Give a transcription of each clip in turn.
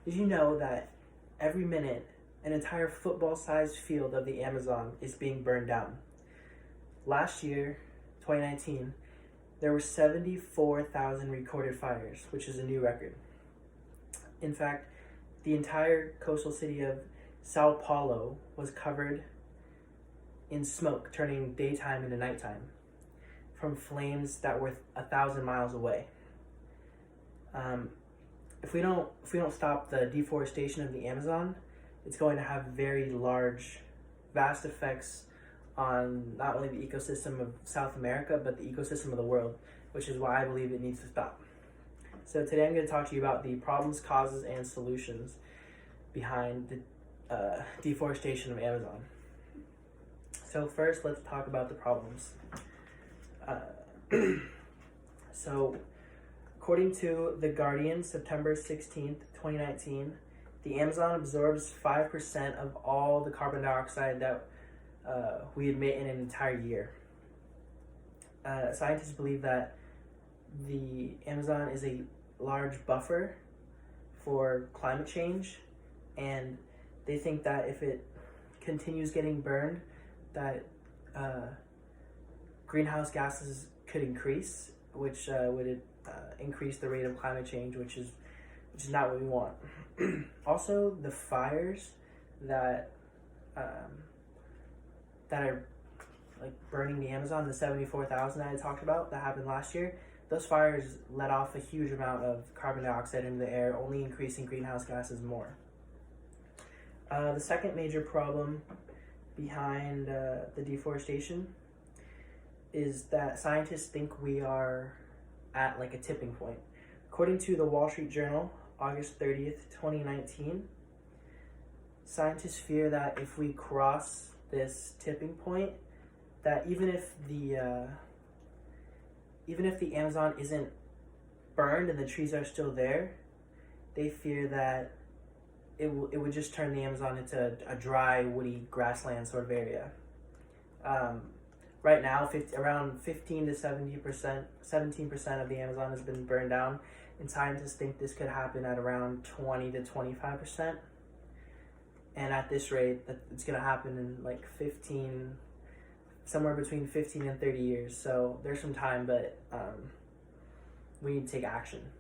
Did you know that every minute an entire football-sized field of the Amazon is being burned down? Last year, 2019, there were 74,000 recorded fires, which is a new record. In fact, the entire coastal city of Sao Paulo was covered in smoke, turning daytime into nighttime from flames that were 1,000 miles away. If we don't stop the deforestation of the Amazon, it's going to have very large, vast effects on not only the ecosystem of South America, but the ecosystem of the world, which is why I believe it needs to stop. So today I'm going to talk to you about the problems, causes, and solutions behind the deforestation of Amazon. So first, let's talk about the problems. So according to The Guardian, September 16th, 2019, the Amazon absorbs 5% of all the carbon dioxide that we emit in an entire year. Scientists believe that the Amazon is a large buffer for climate change, and they think that if it continues getting burned, that greenhouse gases could increase, which would increase the rate of climate change, which is not what we want. Also, the fires that are like burning the Amazon, the 74,000 that I talked about that happened last year, those fires let off a huge amount of carbon dioxide into the air, only increasing greenhouse gases more. The second major problem behind the deforestation is that scientists think we are at like a tipping point. According to the Wall Street Journal, August 30th, 2019, scientists fear that if we cross this tipping point, that even if the Amazon isn't burned and the trees are still there, they fear that it would just turn the Amazon into a dry, woody grassland sort of area. Right now, around 15 to 17% of the Amazon has been burned down, and scientists think this could happen at around 20 to 25%. And at this rate, it's going to happen in like somewhere between 15 and 30 years. So there's some time, but we need to take action.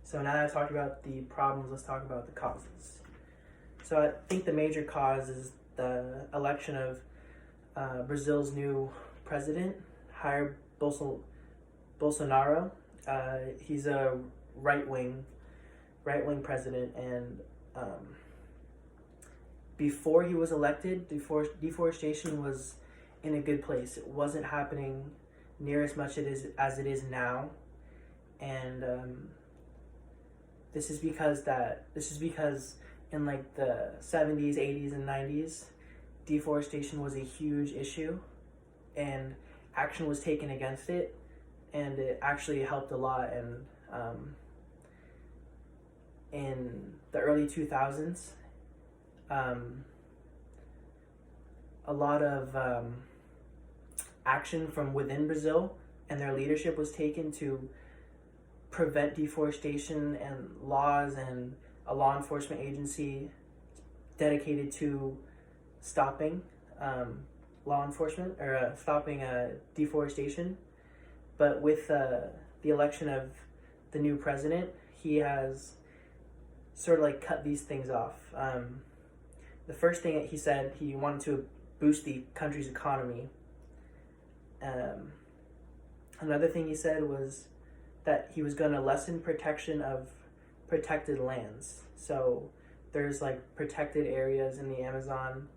So now that I've talked about the problems, let's talk about the causes. So I think the major cause is the election of Brazil's new president, Jair Bolsonaro. He's a right-wing president, and before he was elected, deforestation was in a good place. It wasn't happening near as much as it is now, and this is because in like the 70s, 80s, and 90s, deforestation was a huge issue, and action was taken against it, and it actually helped a lot. And in the early 2000s, a lot of action from within Brazil and their leadership was taken to prevent deforestation, and laws and a law enforcement agency dedicated to stopping stopping deforestation. But with the election of the new president, he has sort of like cut these things off. The first thing that he said, he wanted to boost the country's economy. Another thing he said was that he was going to lessen protection of protected lands. So there's like protected areas in the Amazon,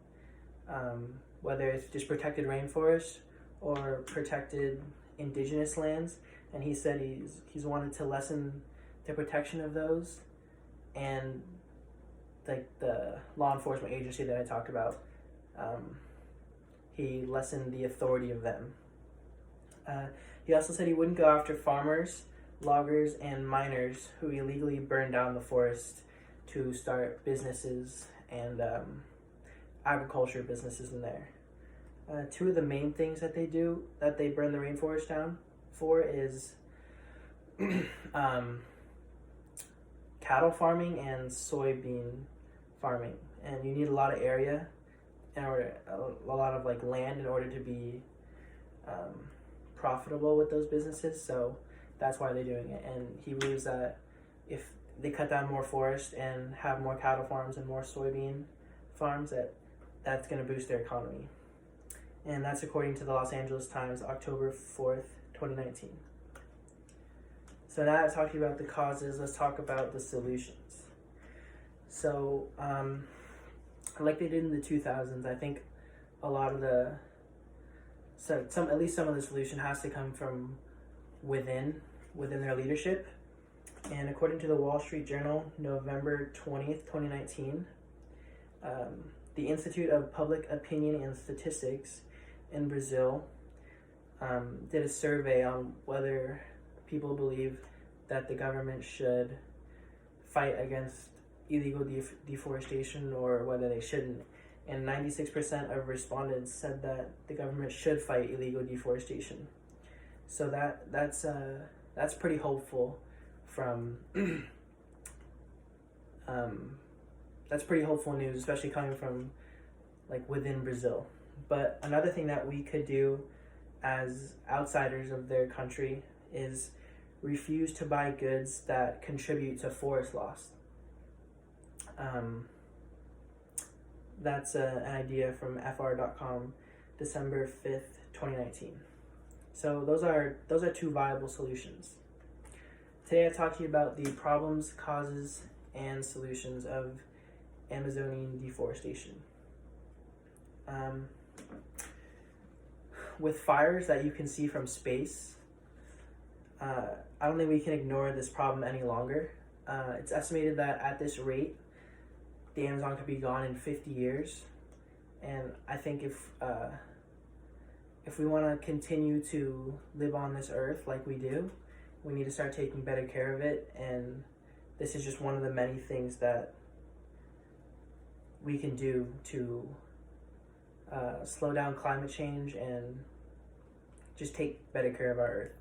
whether it's just protected rainforest or protected indigenous lands, and he said he's wanted to lessen the protection of those, and like the law enforcement agency that I talked about, he lessened the authority of them. He also said he wouldn't go after farmers, loggers, and miners who illegally burn down the forest to start businesses and agriculture businesses in there. Two of the main things that they burn the rainforest down for is cattle farming and soybean farming, and you need a lot of area in order, a lot of like land in order to be profitable with those businesses. So that's why they're doing it. And he believes that if they cut down more forest and have more cattle farms and more soybean farms, that's going to boost their economy. And that's according to the Los Angeles Times, October 4th, 2019. So now I've talked to you about the causes, let's talk about the solutions. So, like they did in the 2000s, I think a lot of at least some of the solution has to come from within their leadership. And according to the Wall Street Journal, November 20th, 2019, the Institute of Public Opinion and Statistics in Brazil did a survey on whether people believe that the government should fight against illegal deforestation or whether they shouldn't. And 96% of respondents said that the government should fight illegal deforestation. So that's pretty hopeful from that's pretty hopeful news, especially coming from like within Brazil. But another thing that we could do as outsiders of their country is refuse to buy goods that contribute to forest loss. That's an idea from fr.com, December 5th, 2019. So those are two viable solutions. Today I talked to you about the problems, causes, and solutions of Amazonian deforestation. With fires that you can see from space, I don't think we can ignore this problem any longer. It's estimated that at this rate, the Amazon could be gone in 50 years. And I think if we want to continue to live on this earth like we do, we need to start taking better care of it. And this is just one of the many things that we can do to slow down climate change and just take better care of our earth.